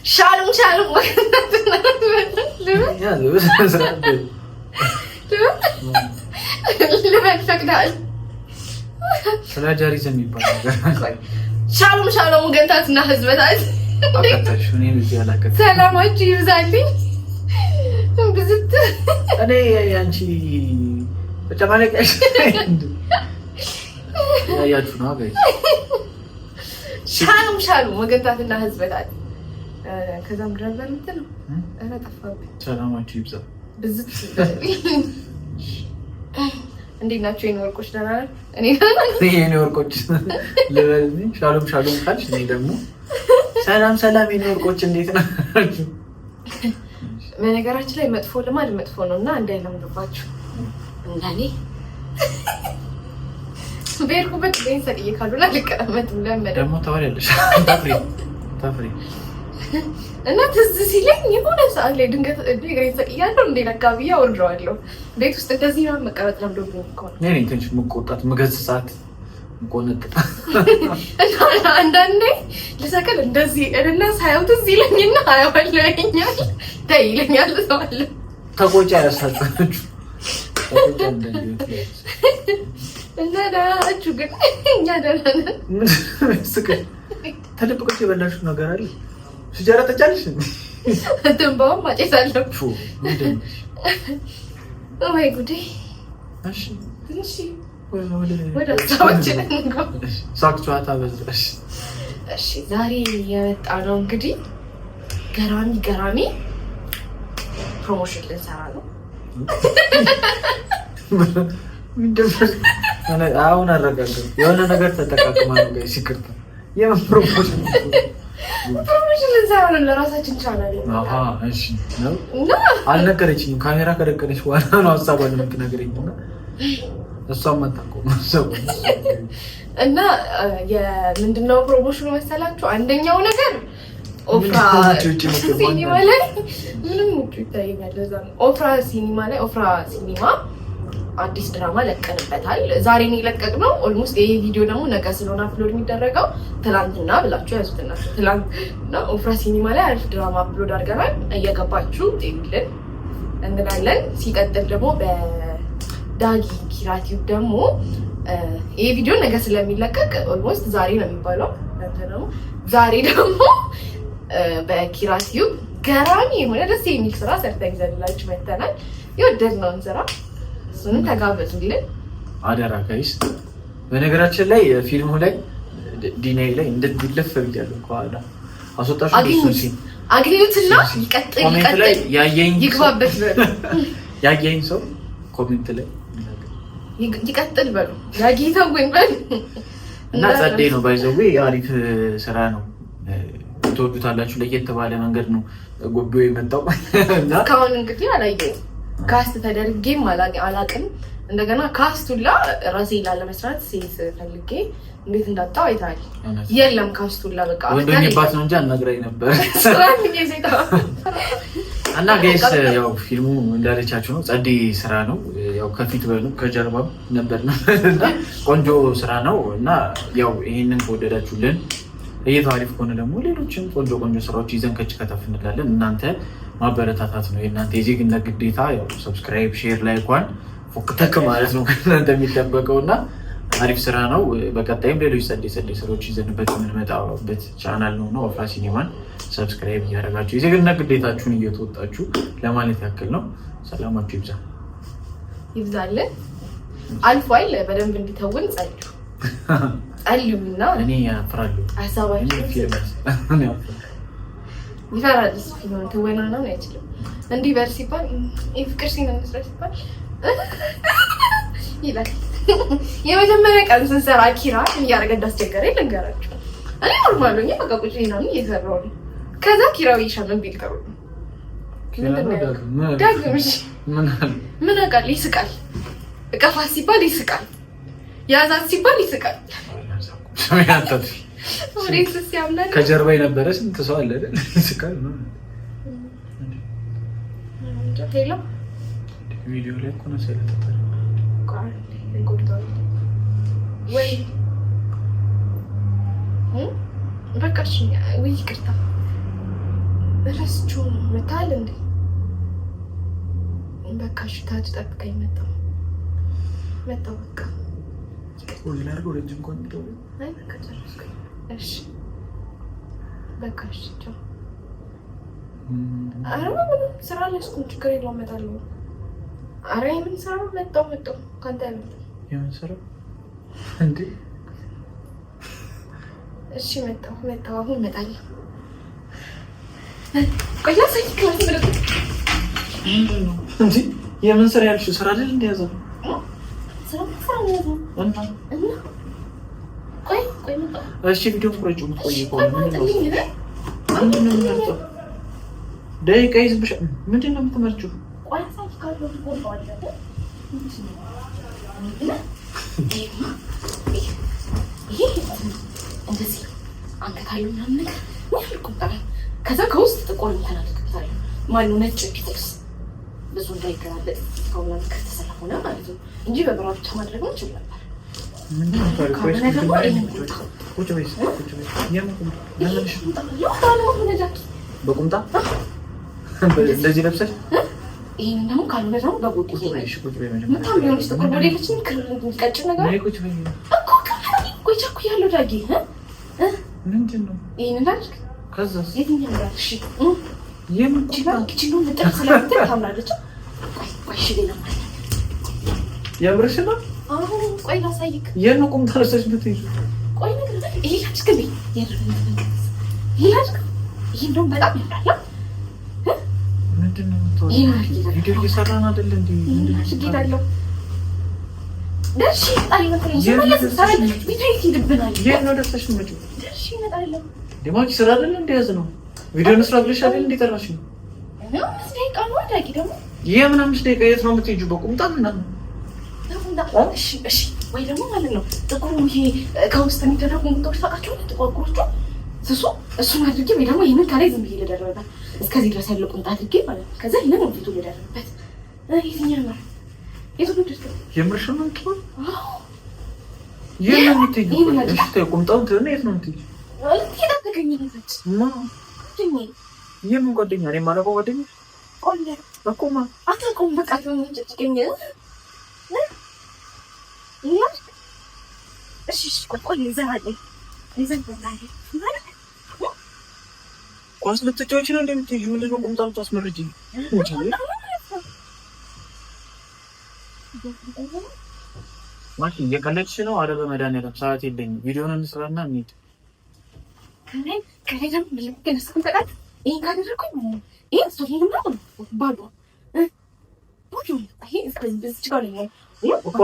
ሻሎም ልበል ፈቅዳል ስለጃሪዘም ይባላል። ሻሎም ገንታትና ህዝበታት ሰላማችሁ ይብዛልኝ። ብዝት እኔ ያንቺ ተጨማለቀሽ ያያችሁ ነው አገኝ ሻሎም ወገንታትና ህዝበታት ከዛም ድረበር እንትን ነው እኔ ጠፋብኝ። ሰላማችሁ ይብዛ ብዝት እንዴት ናችሁ የኔ ወርቆች? ደህና ነን። እኔ የኔ ወርቆች ልበልኝ ሻሎም ካልሽ እኔ ደግሞ ሰላም የኔ ወርቆች እንዴት ናችሁ? በነገራችን ላይ መጥፎ ልማድ መጥፎ ነውና እንዳይለምዱባችሁ እንደኔ በርኩበት ደን ሰቅዬ ካሉላ ልቀመጥም ለምን ደግሞ ታወሪያለሽ ታፍሪ እና ትዝ ሲለኝ የሆነ ሰዓት ላይ ድንገት እግሬን ሰቅያለሁ እንደ ለጋብያ ወርደዋለሁ። ቤት ውስጥ እንደዚህ ነው መቀመጥ ለምዶብኝ እኮ ነው። እኔ ትንሽ መቆጣት መገሰጻት መቆነጥጣ እና አንዳንዴ ልሰቅል እንደዚህ እና ሳያው ትዝ ይለኝና አያወለኛል ተይ ይለኛል ሰዋለ ተቆጫ ያሳጣችሁ ተቆጫ እንደዚህ እና ዳችሁ ግን እኛ ደህና ነን። ስቀል ተደብቆች የበላሽው ነገር አለ ሲጀራ ተጫለሽ ትንባውም ማጨሳለሁ። ወይ ጉዴ! እሺ ወደ ሰዎችን ሳቅ ጨዋታ በዛሽ። እሺ ዛሬ የመጣ ነው እንግዲህ ገራሚ ፕሮሞሽን ልንሰራ ነው። አሁን አረጋግጥ የሆነ ነገር ተጠቃቅማ ነው ጋር ሲክርታ የምን ፕሮሞሽን ልንሰራ ነው ለራሳችን ቻናል። እሺ ነው አልነገረችኝም። ካሜራ ከደቀነች በኋላ ነው ሀሳቧን የምትነግረኝ እና እሷም አታውቀውም እና የምንድነው ፕሮሞሽኑ መሰላችሁ? አንደኛው ነገር ኦፍራ ሲኒማ ላይ ምንም ውጭ ይታየኛል። ለዛ ነው ኦፍራ ሲኒማ አዲስ ድራማ ለቀንበታል። ዛሬ ነው የለቀቅነው። ኦልሞስት ይሄ ቪዲዮ ደግሞ ነገ ስለሆነ አፕሎድ የሚደረገው ትላንትና ብላችሁ ያዙትና ትላንትና ኦፍራ ሲኒማ ላይ አሪፍ ድራማ አፕሎድ አድርገናል። እየገባችሁ ይልን እንላለን። ሲቀጥል ደግሞ በዳጊ ኪራቲዩብ ደግሞ ይሄ ቪዲዮ ነገ ስለሚለቀቅ ኦልሞስት ዛሬ ነው የሚባለው። ዛሬ ደግሞ በኪራቲዩብ ገራሚ የሆነ ደስ የሚል ስራ ሰርተን ይዘንላችሁ መጥተናል። የወደድነውን ስራ እሱንም ተጋበዙልን አደራ ጋይስ። በነገራችን ላይ ፊልሙ ላይ ዲናይ ላይ እንደድልፍ ብያለሁ። ከኋላ አስወጣሽ አግኙትና ይቀጥል ይግባበት ያየኝ ሰው ኮሜንት ላይ ይቀጥል በሉ ያጊታው ግን በል እና ጸዴ ነው ባይዘው አሪፍ ስራ ነው። ትወዱታላችሁ። ለየት ባለ መንገድ ነው ጎቤው የመጣው እና ካሁን እንግዲህ አላየሁም ካስት ተደርጌም አላቅም። እንደገና ካስቱላ ራሴ ላለመስራት ሴት ፈልጌ እንዴት እንዳጣው አይታል። የለም ካስቱላ በቃ ወንዶኝባት ነው እንጂ አናግራኝ ነበር እና ጋይስ ያው ፊልሙ እንዳለቻችሁ ነው። ጸዴ ስራ ነው። ያው ከፊት በሉ ከጀርባም ነበር እና ቆንጆ ስራ ነው እና ያው ይሄንን ከወደዳችሁልን እየተው አሪፍ ከሆነ ደግሞ ሌሎችም ቆንጆ ስራዎች ይዘን ከተፍ እንላለን። እናንተ ማበረታታት ነው የእናንተ የዜግነት ግዴታ። ያው ሰብስክራይብ፣ ሼር፣ ላይኳን ፎክተክ ማለት ነው ከእናንተ የሚጠበቀውና አሪፍ ስራ ነው። በቀጣይም ሌሎች ጸዴ ስራዎች ይዘንበት የምንመጣበት ቻናል ነው። ኦፍራ ሲኒማን ሰብስክራይብ እያደረጋችሁ የዜግነት ግዴታችሁን እየተወጣችሁ ለማለት ያክል ነው። ሰላማችሁ ይብዛልን። አልፏል። በደንብ እንዲተውን ጸልዩና እኔ ያፍራለሁ አሳባችሁ ይፈራል። ፊልም ትወና ነው አይችልም። እንዲህ በር ሲባል የፍቅር ሲን መስራት ሲባል ይላል። የመጀመሪያ ቀን ስንሰራ ኪራ እያደረገ እንዳስቸገረኝ ልንገራችሁ። እኔ ኖርማል ሆኜ በቃ ቁጭ ብዬ እየሰራሁ ነው። ከዛ ኪራው ይሻምን ቢል ቀሩ ዳግምሽ ምን አውቃለሁ ይስቃል። እቀፋት ሲባል ይስቃል። ያዛት ሲባል ይስቃል። ከጀርባ የነበረ ስንት ሰው አለ አይደል? ይስቃል ነው ቪዲዮ ላይ እኮ ነው ስለተጠራ ወይ በቃ እሺ ወይ ይቅርታ ረስቼው ነው መታል እንዴ? በቃ እሺ ታች ጠብቀኝ። መጣሁ በቃ ወይ ላድርገው ረጅም እንኳን ነው። አይ በቃ ጨረስኩኝ። እሺ በቃ እሺ ቻው። ኧረ ምንም ስራ አልያዝኩም፣ ችግር የለውም እመጣለሁ። ኧረ የምን ስራ ነው? መጣሁ ከአንተ አይመጣም። የምን ስራ እንዴ? እሺ መጣሁ አሁን እመጣለሁ። ቆይ ላሳይህ ክላስ ምረጥ። ምንድን ነው እንዴ? የምን ስራ ያልሽው? ስራ አይደል እንደያዘው ስራ ነው ያዘው እና ቆይ መጣሁ። እሺ ቪዲዮ ፍረጁ ቆይ ምንድን ነው የምትመርጪው? ደቂቃ ይዝብሻል። ምንድን ነው የምትመርጪው? ቆይ አሳይህ ካለው ትቆርጠዋለህ አይደል? ይሄ እንደዚህ አንገታለሁ ምናምን ነገር ይልቁጣል። ከዛ ከውስጥ ጥቁር እንተናልክታል። ማነው ነጭ ፒተርስ ብዙ እንዳይገናለጥ ከሆነ ከተሰራ ሆነ ማለት ነው እንጂ በብራ ብቻ ማድረግ ነው ይችላል። ምንድን ነው ታሪክ? ቆይ ቁጭ በይ በቁምጣ እንደዚህ ለብሰሽ ይሄን ደግሞ ካልሆነ ደግሞ በቦዲ ምታምሪውን ጥቁር ቦዲያችን ቀጭን ነገር እኮ ቆይ ቸኩያለሁ ዳጊ ምንድን ነው ይሄን እንዳልክ ከዛስ የትኛው ነው? እሺ የምንችለው መጠቅ ስለምትል ታምናለች። ቆይ እሺ ሌላ ማለት የምርሽ ነው? አዎ ቆይ ላሳይክ። የት ነው ቁምጣ ለብሰሽ ብትይዙ? ቆይ ነገር ይሄ አትስከቢ ይሄ እንደውም በጣም ያምራል። ምንድን ነው ቪዲዮ እየሰራን አይደል እንዴ? ምንድነው ደርሺ ደርሰሽ ምንጭ ደርሺ እመጣለሁ። ደማቂ ስራ አይደል እንደያዝ ነው ቪዲዮ እንስራ ብለሽ አይደል እንዴ ጠራሽ ነው? አምስት ደቂቃ ነው አዳጊ ደግሞ የምን 5 ደቂቃ? የት ነው የምትሄጂው? በቁምጣ ምናምን እሺ ወይ ደግሞ ማለት ነው ጥቁሩ ይሄ ከውስጥ የሚደረጉ ቁምጣዎች ታውቃቸዋለህ? ጥቋቁሮቹ እሱን አድርጌ ወይ ደግሞ ይሄንን ከላይ ዝም ብዬ ልደረበታል እስከዚህ ድረስ ያለው ቁምጣ አድርጌ ማለት ነው። ከዛ ይሄንን ነው ፊቱ ልደረበበት። የትኛው ነው የቱ ነው? የምርሽ ነው እንዴ? አዎ የት ነው የምትሄጂው? እሺ ቁምጣውን ትነ የት ነው የምትሄጂው? ተገኘበት የምን ጓደኛ? እኔ የማላውቀው ጓደኛ እኮ አታውቀውም። በቃ ጭጭቀኝ ኳስ ልትጫወቺ ነው እንደምትሄጂው? ምንድን ነው ቁምጣ የምታስመርጂኝ? ማኪ እየቀለድሽ ነው? ኧረ በመድኃኒዓለም ሰዓት የለኝም። ቪዲዮውን እንስራና እንሂድ። ከላይ ደግሞ ገነስኩን ተቃል ይሄን ካደረኩኝ ይሄ ስቶሪ ነው ባዶ ይሄ እስከዚህ ጋር ነው እኮ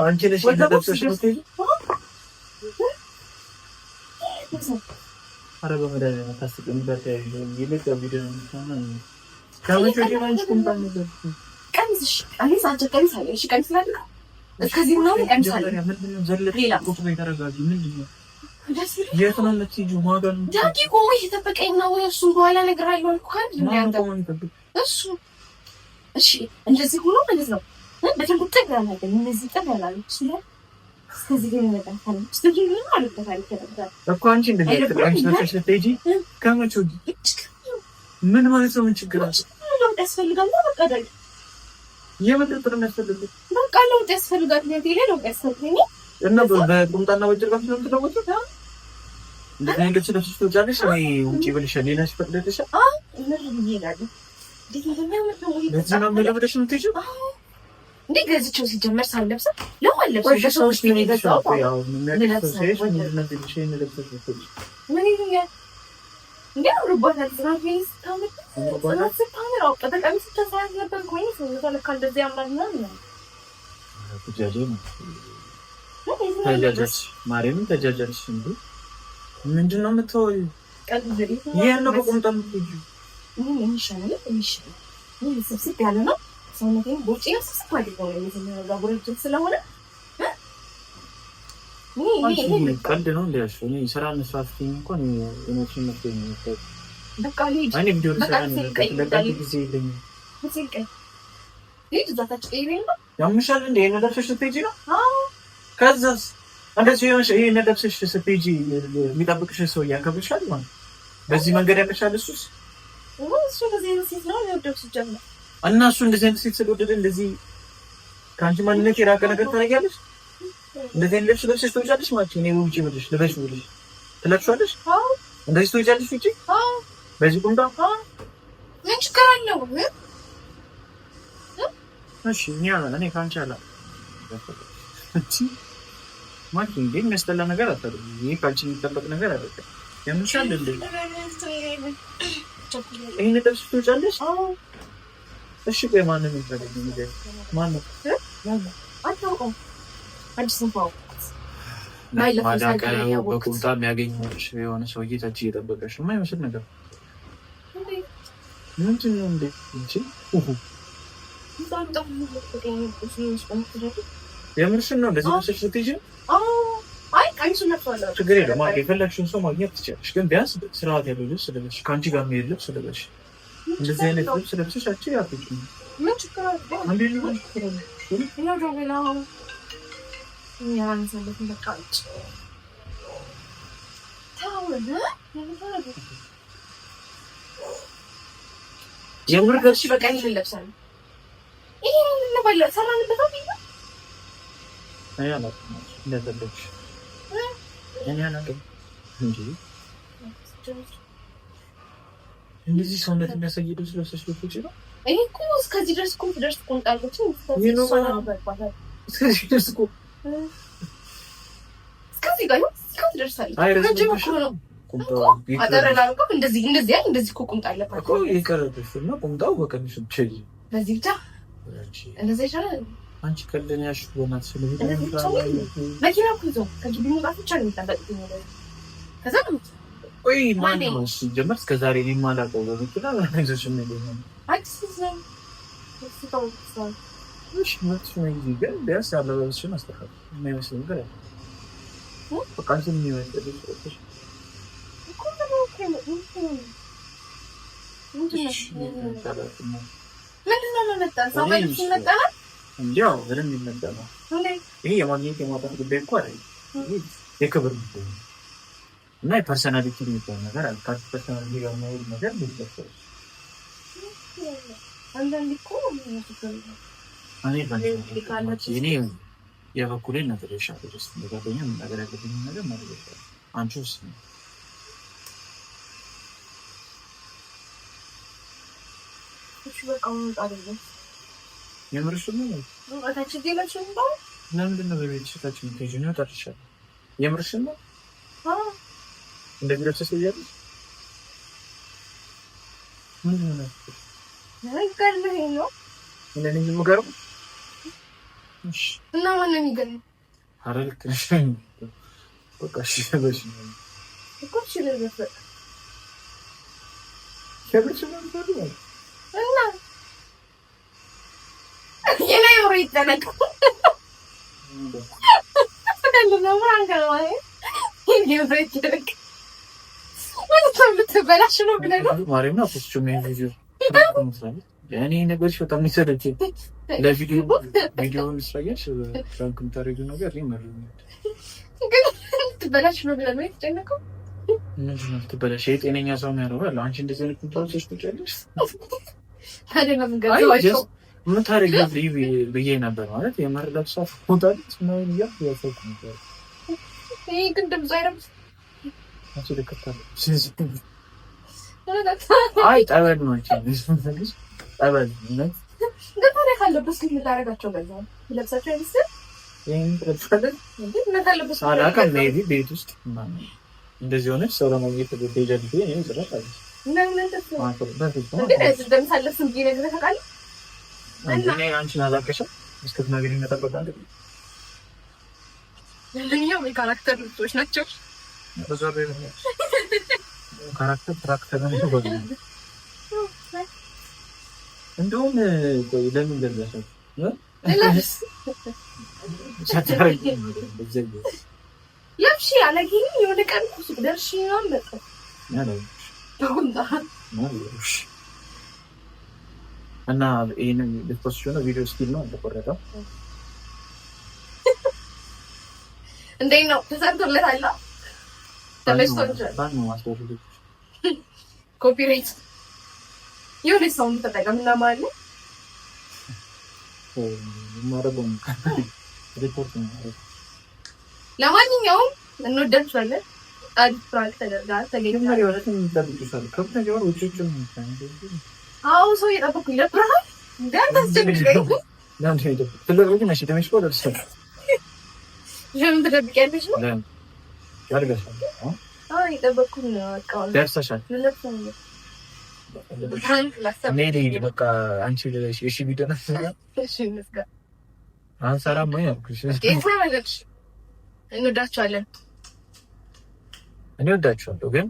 አንቺ ነሽ እንደደብሰሽ ነው ትይ። ኧረ በመድኃኒዓለም ታስቀኝ በርታሽ። ይልቅ ቪዲዮ ነው ካሜራ ዲቫይስ ቁምጣ ነገር ቀሚስሽ ቀሚስ አንቺ ቀሚስ አለ። እሺ ቀሚስ ላይ እስከዚህ ነው ቀሚስ አለ። ምንድነው ዘለፍ ቁጭ በይ ተረጋጊ። ምንድነው የት ነው የምትሄጂው? ማጋን ዳጊ ቆይ ተጠበቀኝ ነው እሱን በኋላ እነግርሃለሁ እኮ አንተ እሱ እሺ እንደዚህ ሆኖ ማለት ነው በደንብ ተጋና ግን እነዚህ ተጋናሉ ይችላል። እስከዚህ ግን መጣ ስለዚህ ምን ማለት ነው እኮ አንቺ እንደዚህ አንቺ ነሽ ስትሄጂ ከመቼ ምን ማለት ነው? ምን ችግር አለ? ለውጥ ያስፈልጋል። በቃ ዳጊ የምትጥር ነው ያስፈልጋል። በቃ ለውጥ ያስፈልጋል። ለውጥ ያስፈልጋል እና በቁምጣና በጭርቃት ነው የምትለወጪው? እንደዚህ አይነት ስለዚህ ትወጫለሽ? እኔ ውጪ ብልሻል ሌላ ሲፈቅድልሽ ለዚህ ነው የምለብደሽ የምትሄጂው? እንዴ ገዝቼው ሲጀመር ሳለብስ ለማለብስ ሰዎች ምን ይገዛው ያው ምን ለብሰሽ ምን ይሉኛል እንዴ? ሩባታ ትራፊስ ታምር ታምር ተጠቃሚ ስትሳሳት ነበር ኮይን ስለተለካ እንደዚህ ያምራልና ነው ተጃጀ ነው ተጃጀሽ ማርያምን ተጃጀሽ እንዴ? ምንድን ነው የምትወይ? ይሄን ነው በቁምጣ የምትሄጂው? ምን ይሻላል? ምን ስብስብ ያለ ነው ሰውነቴን ቦርጬ ስብስብ አድርገው ነው የዘመረው ጉርጅ ስለሆነ ቀልድ ነው እንዲያሽ እኔ ስራ መስራት እንኳን እነሱን መጥተኝ ነው በቃ ልጅ እኔ ቪዲዮ ለቀቅ ጊዜ የለኝም። ልጅ ዛታች ቀይሬን ነው ያምሻል እንዴ? ይሄን ለብሰሽ ስትሄጂ ነው? አዎ ከዛስ እንደዚህ ሆነሽ ይሄን ለብሰሽ ስትሄጂ የሚጠብቅሽ ሰው ያከብርሻል ማለት በዚህ መንገድ ያከብርሻል። እሱስ እሱ እንደዚህ አይነት ሴት ነው የሚወደው ሲጀምር እና እሱ እንደዚህ አይነት ሴት ስለወደደ እንደዚህ ከአንቺ ማንነት የራቀ ነገር ታደርጊያለሽ? እንደዚህ አይነት ልብስ ለብሰሽ ትወጫለሽ ማለት ነው? እኔ ውጪ ብልሽ ልበሽ ብልሽ ትለብሻለሽ? አዎ። እንደዚህ ትወጫለሽ ውጪ? አዎ። በዚህ ቁምጣ? አዎ። ምን ችግር አለው? እሺ እኔ ካንቺ አላ ማለት እንዴ የሚያስጠላ ነገር አታደርጊ። ይሄ ካንቺ የሚጠበቅ ነገር አይደለም። የምንሻል እንዴ ይሄን ልብስ ትወጫለሽ? አዎ። እሺ ቆይ ማንን ይፈልግ ነው? ማንን? አታውቅም። አዲስ ነው ማለቀው በቁምጣ የሚያገኘሽ የሆነ ሰውዬ ታች እየጠበቀሽ ነው የማይመስል ነገር ምንድን ነው እንዴ? እንጂ የምርሽን ነው እንደዚህ መስሽ ስትይጂ? አይ ቀንሱ ነፍቷል። ችግር የለም የፈለግሽውን ሰው ማግኘት ትችያለሽ። ግን ቢያንስ ስርዓት ያለው ልብስ ስለበሽ ከአንቺ ጋር የሚሄድ ልብስ ስለበሽ እንደዚህ አይነት ልብስ ስለብሰሽ አንቺ ያትጭ ምን ችግር አለ? አንዴ ነው ነው ዶላው ያን ሰለፍ በቃጭ ታውነ የምር ገብሽ በቃ ይሄን ለብሳል። ይሄን ምን ባለ ሰራንበት አብይ አያ ነው እንደተለች እኔ አናውቅም እንጂ እንደዚህ ሰውነት የሚያሳይ ልብስ ለብሰሽ ልትወጪ ነው? ይሄ እኮ እስከዚህ ድረስ እኮ ትደርስ ቆንጣለች ነው እስከዚህ ድረስ እኮ እስከዚህ ጋር እስከዚህ ደርሳለች። ረጅም እኮ ነው ቁምጣው አጠረላልኩ እንደዚህ እኮ ቁምጣ አለበት እኮ ይቀርብሽ እና ቁምጣው በቀንሽ ብቻዬ በዚህ ብቻ እንደዚህ ይሻላል። አንቺ ከለኛሽ ወናት ስለዚህ መኪና እኮ ይዞ ከግቢ መውጣት ብቻ ነው የሚጠበቅብኝ ነው። ከዛ ነው ወይ ማን ነው ሲጀመር እስከ ዛሬ እኔ የማላውቀው በመኪና አይዞሽ ምን ነው አዲስ ነው እሱ እሺ ማለት ነው ግን ቢያንስ ያለበሽን አስተካክል የማይመስል ነገር አለ በቃ እንትን የሚመስል ልብስ እኮ ነው ምንድነው መጣ ሰው ባይልሽ መጣ እንዴው ምንም ይመጣ ነው ይሄ የማግኘት የማጣት ጉዳይ እኮ አይደል የክብር ጉዳይ እና የፐርሰናሊቲ ጉዳይ ነገር አለ ፐርሰናሊቲ ጋር ነው ነገር ልትፈጠር አንዳንዴ እኮ እኔ የበኩሌን ነገር ይሻላል ደስ እንደጋደኛ ነገር ያለብኝ ነገር ማለት ነው። አንቺስ እሺ በቃ ምን ታደርጊ? የምርሽ ነው? አታች ዲላሽ ነው? ለምንድን ነው በቤትሽ ታች ምትሄጂው? ነው ታርሻል? የምርሽ ነው? አዎ እንደዚህ ለብሰሽ ትሄጃለሽ? ምንድን ነው? ነገርኩህ ነው እንደኔ ምገርም እሺ እና ማን ነው የሚገርም? ኧረ ልክ ነሽ በቃ እሺ በሽ እኮ እሺ ለበፈ ሸብርሽ ነው ታዲያ እና የኔ ወሬ ተነካ እንደለ ማንገር ማለት ይሄ ወሬ ተነካ ወንድ ተበላሽ ነው ብለህ ነው ማሪም ነው እሱ ምን ቪዲዮ ያኔ ነገርሽ በጣም ይሰለች ለቪዲዮውን ስላየሽ ፍራንክም ታሪዱ ነገር ይመር ግን ትበላሽ ነው ብለህ ነው የተጨነቀው ምንድን ነው ትበላሽ የጤነኛ ሰው ነው ያለው አንቺ እንደዚህ አይነት ኮንትራክቶች ትጨልሽ ታዲያ ነው ገዛው ምን ታደርጊ ብዬ ነበር ማለት የመረዳት ሰው ኮንትራክት ነው ያሰብኩ ነበር ይሄ ግን ድምፅ አይረብስ አንቺ ልከታለ አይ ጠበል ነው እንጂ ጠበል ነው ግን ታዲያ ካለበት ግን ልታረጋቸው ገዛ ለብሳቸው አይደል ይሄን ተፈለግ ግን መታለበት አላውቅም ሜቢ ቤት ውስጥ እንደዚህ ሆነች ሰው ለማግኘት ተደረጃል ይሄ ነው ዘራታል እና ምን ተፈለግ ግን እንደምታለፍ ስንት ነገር ታውቃለህ እኔ አንቺን አላውቅሽም እስከትናገሪ መጠበቅ አንተ ለኛው የካራክተር ልጆች ናቸው በዛሬ ካራክተር ትራክተር ነው ማለት እንደውም ለምን ገዛሽ ለብስ ቻቻሪ ለብሽ አለጊኝ የሆነ ቀን ቁስ ደርሽ ነው መጣ ያለው እና ይሄንን ለፖስት ነው ቪዲዮ ስኪል ነው ተቆረጠው እንዴት ነው የሆነ ሰውን ተጠቀምና ማለት ነው። ለማንኛውም እንወዳችኋለን። አዲስ ፕራንክ ተደርጋል ተገኝቷል። አዎ ሰው እየጠበኩኝ ነበር። ለምን ትደብቂያለሽ ነው? እየጠበኩኝ ነው። ደርሰሻል። እንወዳችኋለን። እኔ ወዳችኋለሁ፣ ግን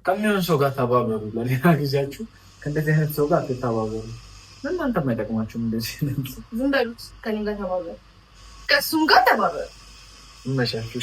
ከሚሆን ሰው ጋር ተባበሩ። ለሌላ ጊዜያችሁ ከእንደዚህ አይነት ሰው ጋር አትተባበሩ። እናንተ የማይጠቅማችሁም እንደዚህ ዝም በሉት። ከእኔም ጋር ተባበሩ፣ ከእሱም ጋር ተባበሩ። ይመሻችሁ።